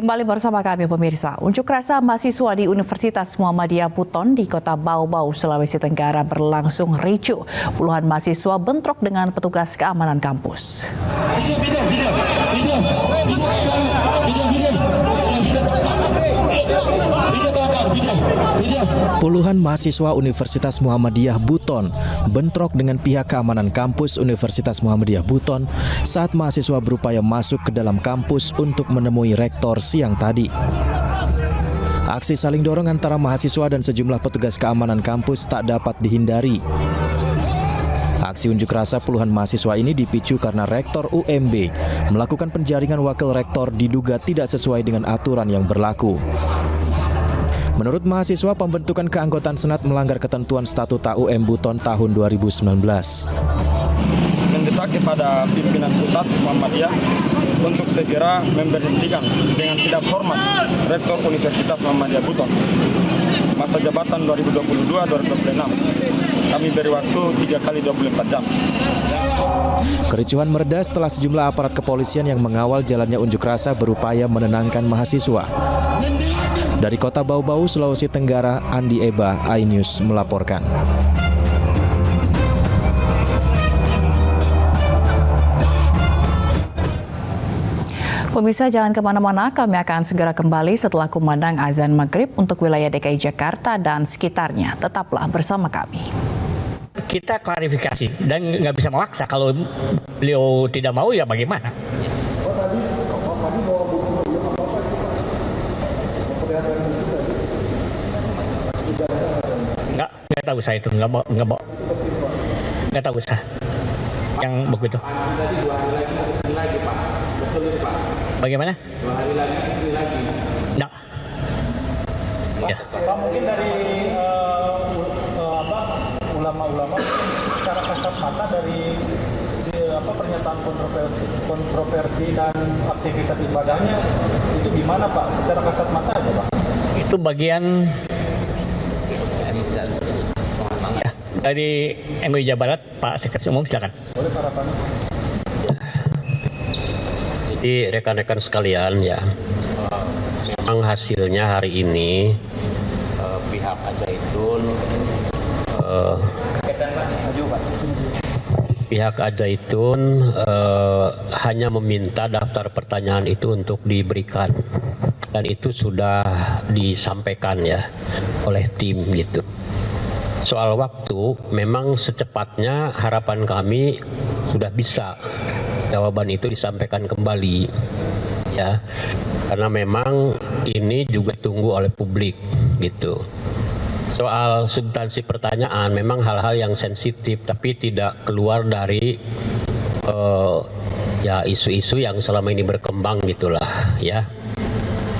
Kembali bersama kami pemirsa. Unjuk rasa mahasiswa di Universitas Muhammadiyah Buton di Kota Bau-Bau, Sulawesi Tenggara berlangsung ricuh. Puluhan mahasiswa bentrok dengan petugas keamanan kampus. Puluhan mahasiswa Universitas Muhammadiyah Buton bentrok dengan pihak keamanan kampus Universitas Muhammadiyah Buton saat mahasiswa berupaya masuk ke dalam kampus untuk menemui rektor siang tadi. Aksi saling dorong antara mahasiswa dan sejumlah petugas keamanan kampus tak dapat dihindari. Aksi unjuk rasa puluhan mahasiswa ini dipicu karena rektor UMB melakukan penjaringan wakil rektor diduga tidak sesuai dengan aturan yang berlaku. Menurut mahasiswa, pembentukan keanggotaan Senat melanggar ketentuan Statuta UM Buton tahun 2019. Mendesak kepada pimpinan pusat Muhammadiyah untuk segera memberhentikan dengan tidak hormat Rektor Universitas Muhammadiyah Buton masa jabatan 2022-2026. Kami beri waktu 3 kali 24 jam. Kericuhan mereda setelah sejumlah aparat kepolisian yang mengawal jalannya unjuk rasa berupaya menenangkan mahasiswa. Dari Kota Bau-Bau, Sulawesi Tenggara, Andi Eba, iNews melaporkan. Pemirsa, jangan kemana-mana, kami akan segera kembali setelah kumandang azan maghrib untuk wilayah DKI Jakarta dan sekitarnya. Tetaplah bersama kami. Kita klarifikasi dan nggak bisa memaksa. Kalau beliau tidak mau ya bagaimana? Nggak tahu saya itu, nggak tahu saya yang begitu. Tadi 2 hari lagi kesini lagi Pak, betul ini Pak? Bagaimana? 2 hari lagi kesini lagi. Nggak. Ya. Pak, mungkin dari ulama-ulama secara kasat mata dari pernyataan kontroversi dan aktivitas ibadahnya itu gimana Pak? Secara kasat mata aja Pak? Itu bagian ya, dari MUI Jawa Barat, Pak Sekretaris Umum, silakan. Boleh harapan. Jadi rekan-rekan sekalian ya, memang hasilnya hari ini pihak Al-Zaitun hanya meminta daftar pertanyaan itu untuk diberikan, dan itu sudah disampaikan ya oleh tim gitu. Soal waktu, memang secepatnya harapan kami sudah bisa jawaban itu disampaikan kembali ya, karena memang ini juga tunggu oleh publik gitu. Soal substansi pertanyaan memang hal-hal yang sensitif tapi tidak keluar dari ya isu-isu yang selama ini berkembang gitulah ya.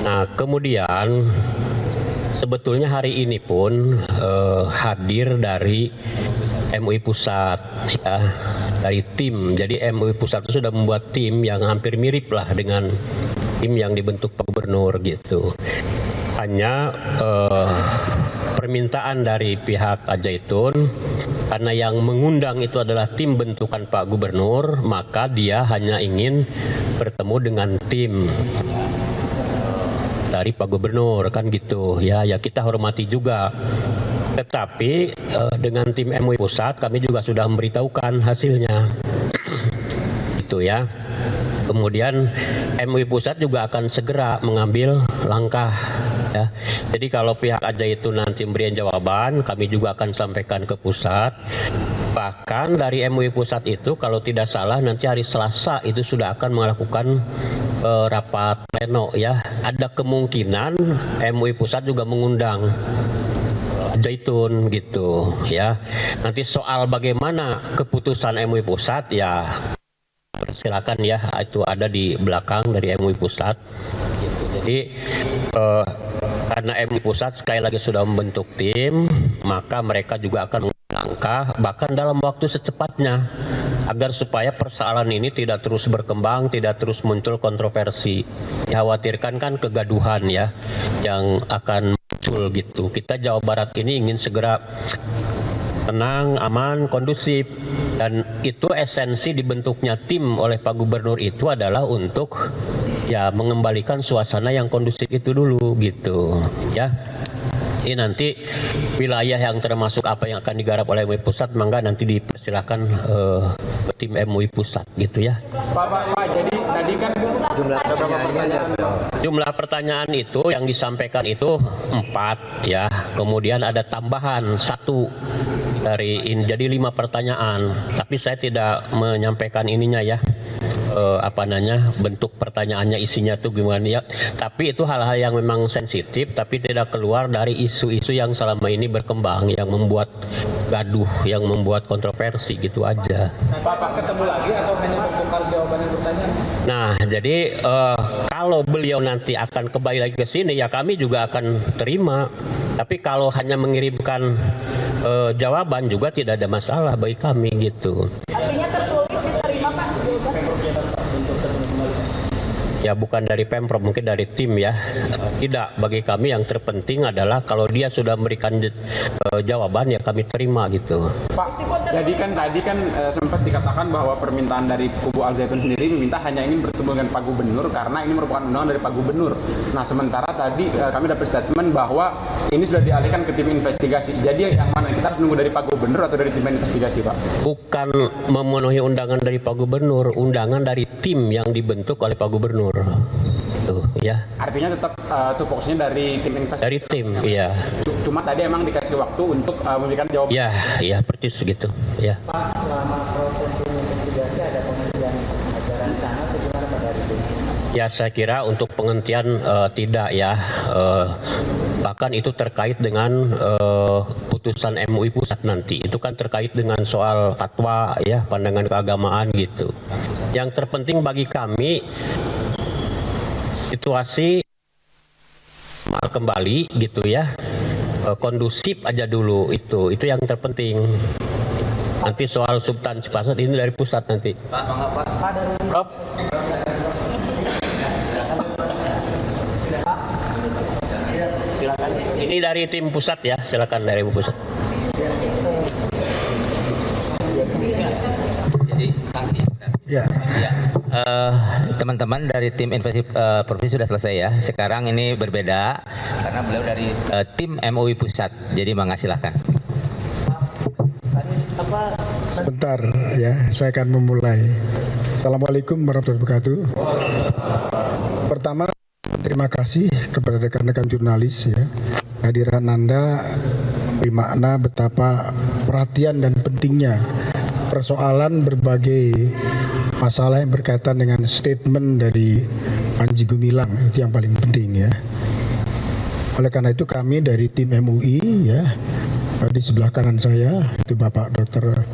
Nah, kemudian sebetulnya hari ini pun hadir dari MUI Pusat ya, dari tim. Jadi MUI Pusat itu sudah membuat tim yang hampir mirip lah dengan tim yang dibentuk Pak Gubernur gitu. Hanya permintaan dari pihak Al-Zaitun, karena yang mengundang itu adalah tim bentukan Pak Gubernur, maka dia hanya ingin bertemu dengan tim dari Pak Gubernur kan gitu ya. Ya kita hormati juga. Tetapi dengan tim MUI Pusat kami juga sudah memberitahukan hasilnya. Itu ya. Kemudian MUI Pusat juga akan segera mengambil langkah ya. Jadi kalau pihak Al-Zaitun nanti memberikan jawaban, kami juga akan sampaikan ke pusat. Bahkan dari MUI Pusat itu kalau tidak salah nanti hari Selasa itu sudah akan melakukan rapat pleno ya. Ada kemungkinan MUI Pusat juga mengundang Al-Zaitun gitu ya. Nanti soal bagaimana keputusan MUI Pusat ya silakan ya, itu ada di belakang dari MUI Pusat gitu. Jadi karena MUI Pusat sekali lagi sudah membentuk tim, maka mereka juga akan langkah bahkan dalam waktu secepatnya agar supaya persoalan ini tidak terus berkembang, tidak terus muncul kontroversi. Dikhawatirkan kan kegaduhan ya yang akan muncul gitu. Kita Jawa Barat ini ingin segera tenang, aman, kondusif. Dan itu esensi dibentuknya tim oleh Pak Gubernur itu adalah untuk ya mengembalikan suasana yang kondusif itu dulu gitu ya. Ini nanti wilayah yang termasuk apa yang akan digarap oleh MUI Pusat, mangga nanti dipersilakan tim MUI Pusat gitu ya. Pak, jadi tadi kan Jumlah pertanyaan itu yang disampaikan itu 4 ya. Kemudian ada tambahan 1 dari ini jadi 5 pertanyaan. Tapi saya tidak menyampaikan ininya ya. Bentuk pertanyaannya, isinya tuh gimana ya. Tapi itu hal-hal yang memang sensitif tapi tidak keluar dari isu-isu yang selama ini berkembang yang membuat gaduh, yang membuat kontroversi gitu aja. Pak ketemu lagi atau hanya membongkar jawaban yang bertanya? Nah, jadi kalau beliau nanti akan kembali lagi ke sini ya kami juga akan terima. Tapi kalau hanya mengirimkan jawaban juga tidak ada masalah bagi kami gitu. Artinya tertulis diterima Pak jawaban? Ya bukan dari Pemprov, mungkin dari tim ya. Tidak, bagi kami yang terpenting adalah kalau dia sudah memberikan jawaban ya kami terima gitu. Pak, jadi kan tadi kan sempat dikatakan bahwa permintaan dari kubu Al Zaitun sendiri meminta hanya ingin bertemu dengan Pak Gubernur karena ini merupakan undangan dari Pak Gubernur. Nah sementara tadi kami dapat statement bahwa ini sudah dialihkan ke tim investigasi. Jadi yang mana kita harus nunggu dari Pak Gubernur atau dari tim investigasi Pak? Bukan memenuhi undangan dari Pak Gubernur, undangan dari tim yang dibentuk oleh Pak Gubernur. Tuh ya. Artinya tetap tupoksinya dari tim investigasi. Dari tim, iya. Cuma tadi emang dikasih waktu untuk memberikan jawaban. Ya, persis gitu. Ya. Pak, selama proses investigasi ada penghentian ajaran sana atau gimana Pak dari itu? Ya saya kira untuk penghentian tidak ya. Bahkan itu terkait dengan putusan MUI Pusat nanti. Itu kan terkait dengan soal fatwa ya, pandangan keagamaan gitu. Yang terpenting bagi kami situasi kembali gitu ya, kondusif aja dulu, itu yang terpenting. Nanti soal substansi pasal ini dari pusat nanti. Pak dari Prof. Silakan. Ini dari tim pusat ya, silakan dari pusat. Ya, teman-teman dari tim investigasi sudah selesai ya. Sekarang ini berbeda karena beliau dari tim MUI Pusat. Jadi mangga silakan. Sebentar ya, saya akan memulai. Assalamualaikum warahmatullahi wabarakatuh. Pertama, terima kasih kepada rekan-rekan jurnalis ya. Kehadiran Anda bermakna betapa perhatian dan pentingnya persoalan berbagai masalah yang berkaitan dengan statement dari Panji Gumilang, itu yang paling penting ya. Oleh karena itu kami dari tim MUI ya, di sebelah kanan saya itu Bapak Dr.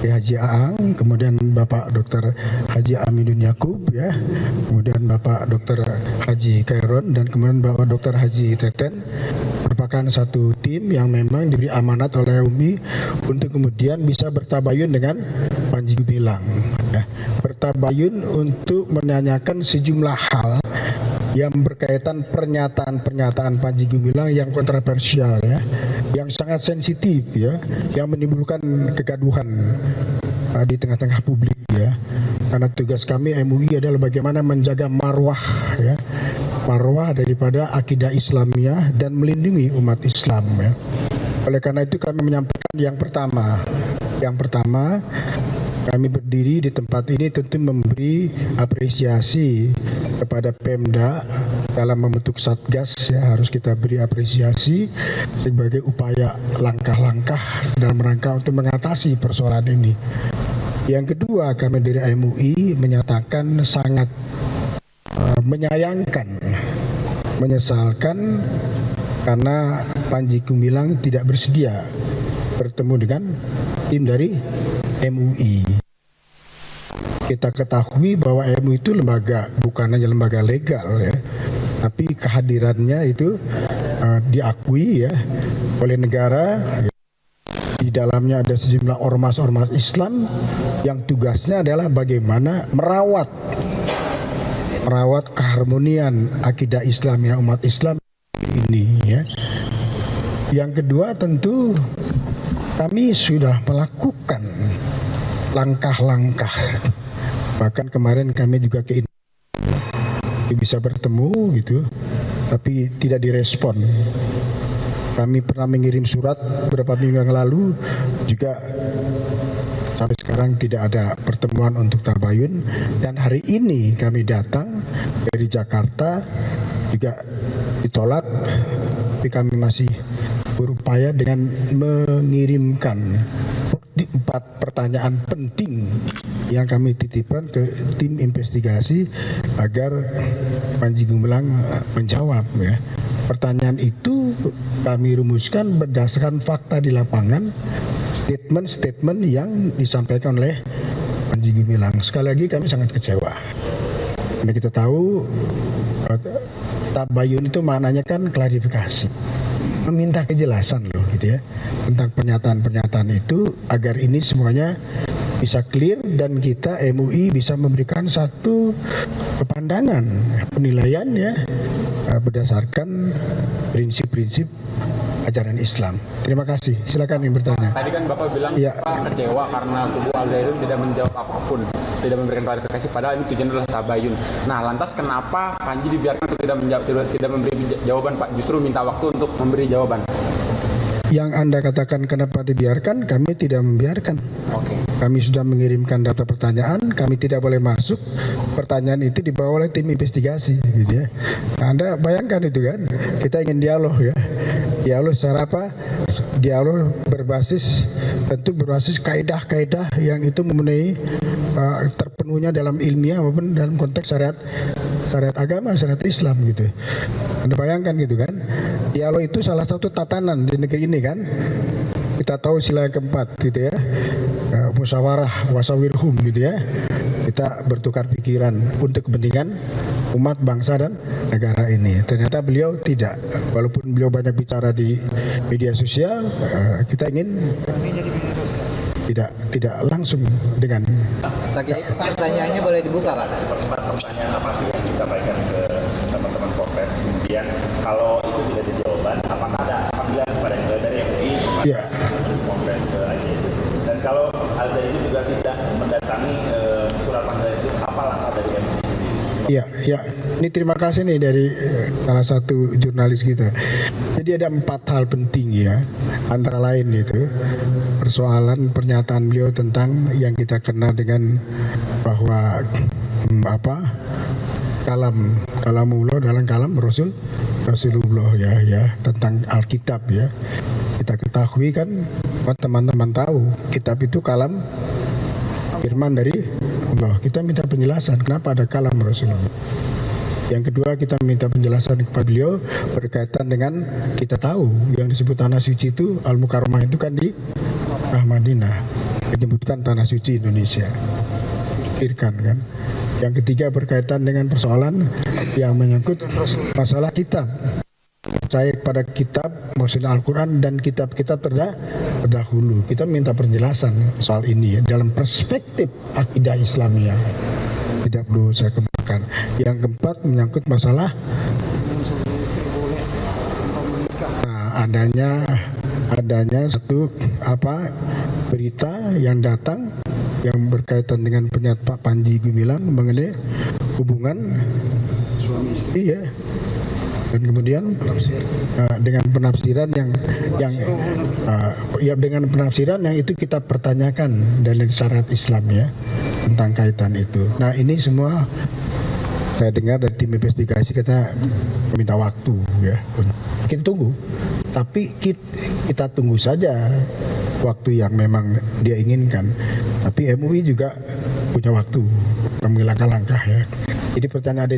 Haji Aang, kemudian Bapak Dr. Haji Aminun Yakub ya, kemudian Bapak Dr. Haji Kairon, dan kemudian Bapak Dr. Haji Teten, merupakan satu tim yang memang diberi amanat oleh UMI untuk kemudian bisa bertabayun dengan Panji Gumilang ya. Bertabayun untuk menanyakan sejumlah hal yang berkaitan pernyataan-pernyataan Panji Gumilang yang kontroversial ya, yang sangat sensitif ya, yang menimbulkan kegaduhan di tengah-tengah publik ya. Karena tugas kami MUI adalah bagaimana menjaga marwah ya, marwah daripada akidah Islamiyah dan melindungi umat Islam ya. Oleh karena itu kami menyampaikan yang pertama kami berdiri di tempat ini tentu memberi apresiasi kepada Pemda dalam membentuk Satgas ya, harus kita beri apresiasi sebagai upaya langkah-langkah dalam rangka untuk mengatasi persoalan ini. Yang kedua, kami dari MUI menyatakan sangat menyayangkan, menyesalkan karena Panji Gumilang tidak bersedia bertemu dengan tim dari MUI. Kita ketahui bahwa MUI itu lembaga, bukan hanya lembaga legal ya, tapi kehadirannya itu diakui ya oleh negara. Di dalamnya ada sejumlah ormas-ormas Islam yang tugasnya adalah bagaimana merawat keharmonian akidah Islamiyah umat Islam ini ya. Yang kedua tentu kami sudah melakukan langkah-langkah. Bahkan kemarin kami juga bisa bertemu gitu, tapi tidak direspon. Kami pernah mengirim surat beberapa minggu yang lalu juga, sampai sekarang tidak ada pertemuan untuk tabayun. Dan hari ini kami datang dari Jakarta juga ditolak, tapi kami masih berupaya dengan mengirimkan 4 pertanyaan penting yang kami titipkan ke tim investigasi agar Panji Gumilang menjawab ya. Pertanyaan itu kami rumuskan berdasarkan fakta di lapangan, statement-statement yang disampaikan oleh Panji Gumilang. Sekali lagi kami sangat kecewa. Karena kita tahu tabayun itu maknanya kan klarifikasi, meminta kejelasan loh gitu ya tentang pernyataan-pernyataan itu agar ini semuanya bisa clear dan kita MUI bisa memberikan satu pandangan penilaian ya berdasarkan prinsip-prinsip ajaran Islam. Terima kasih. Silakan yang bertanya. Tadi kan Bapak bilang Bapak kecewa karena kubu Al-Zaitun tidak menjawab apapun, tidak memberikan klarifikasi, padahal ini tujuan adalah tabayun. Nah, lantas kenapa Panji dibiarkan untuk tidak memberi jawaban, Pak? Justru minta waktu untuk memberi jawaban. Yang Anda katakan kenapa dibiarkan, kami tidak membiarkan. Oke. Kami sudah mengirimkan data pertanyaan, kami tidak boleh masuk. Pertanyaan itu dibawa oleh tim investigasi, gitu ya. Nah, Anda bayangkan itu kan? Kita ingin dialog ya. Dialog secara apa? Dialog berbasis kaidah-kaidah yang itu memenuhi terpenuhnya dalam ilmiah maupun dalam konteks syariat agama, syariat Islam gitu. Anda bayangkan gitu kan? Dialog itu salah satu tatanan di negeri ini kan. Kita tahu sila yang keempat gitu ya. Musyawarah wasawirhum gitu ya. Kita bertukar pikiran untuk kepentingan umat, bangsa dan negara ini. Ternyata beliau tidak. Walaupun beliau banyak bicara di media sosial, kita ingin tidak langsung dengan. Pertanyaannya boleh dibuka, Pak? Pertanyaan apa sih yang disampaikan ke teman-teman Polres? Kemudian kalau itu tidak ada jawaban, apakah ada panggilan kepada dari MUI kepada Polres ke IJT? Dan kalau Al-Zaitun juga tidak mendatangi surat panggilan itu, apa langkah dari MUI sendiri? Ya. Ini terima kasih nih dari salah satu jurnalis kita. Jadi ada 4 hal penting ya, antara lain itu persoalan pernyataan beliau tentang yang kita kenal dengan bahwa kalamullah dalam kalam Rasulullah ya tentang Alkitab ya. Kita ketahui kan, teman-teman tahu kitab itu kalam firman dari Allah. Kita minta penjelasan kenapa ada kalam Rasulullah. Yang kedua, kita minta penjelasan kepada beliau berkaitan dengan, kita tahu yang disebut tanah suci itu Al-Mukarramah itu kan di Madinah, menyebutkan tanah suci Indonesia. Pikirkan kan. Yang ketiga berkaitan dengan persoalan yang menyangkut masalah kitab. Percaya kepada kitab, maksudnya Al-Quran dan kitab-kitab terdahulu. Kita minta penjelasan soal ini ya, dalam perspektif akidah Islamiyah. Tidak perlu saya kembangkan. Yang keempat menyangkut masalah adanya satu berita yang datang yang berkaitan dengan pernyataan Pak Panji Gumilang mengenai hubungan suami istri ya. Dan kemudian dengan penafsiran dengan penafsiran yang itu kita pertanyakan dari syariat Islam ya tentang kaitan itu. Nah ini semua saya dengar dari tim investigasi kita meminta waktu ya. Kita tunggu, tapi kita tunggu saja waktu yang memang dia inginkan. Tapi MUI juga punya waktu mengambil langkah-langkah ya. Jadi pertanyaan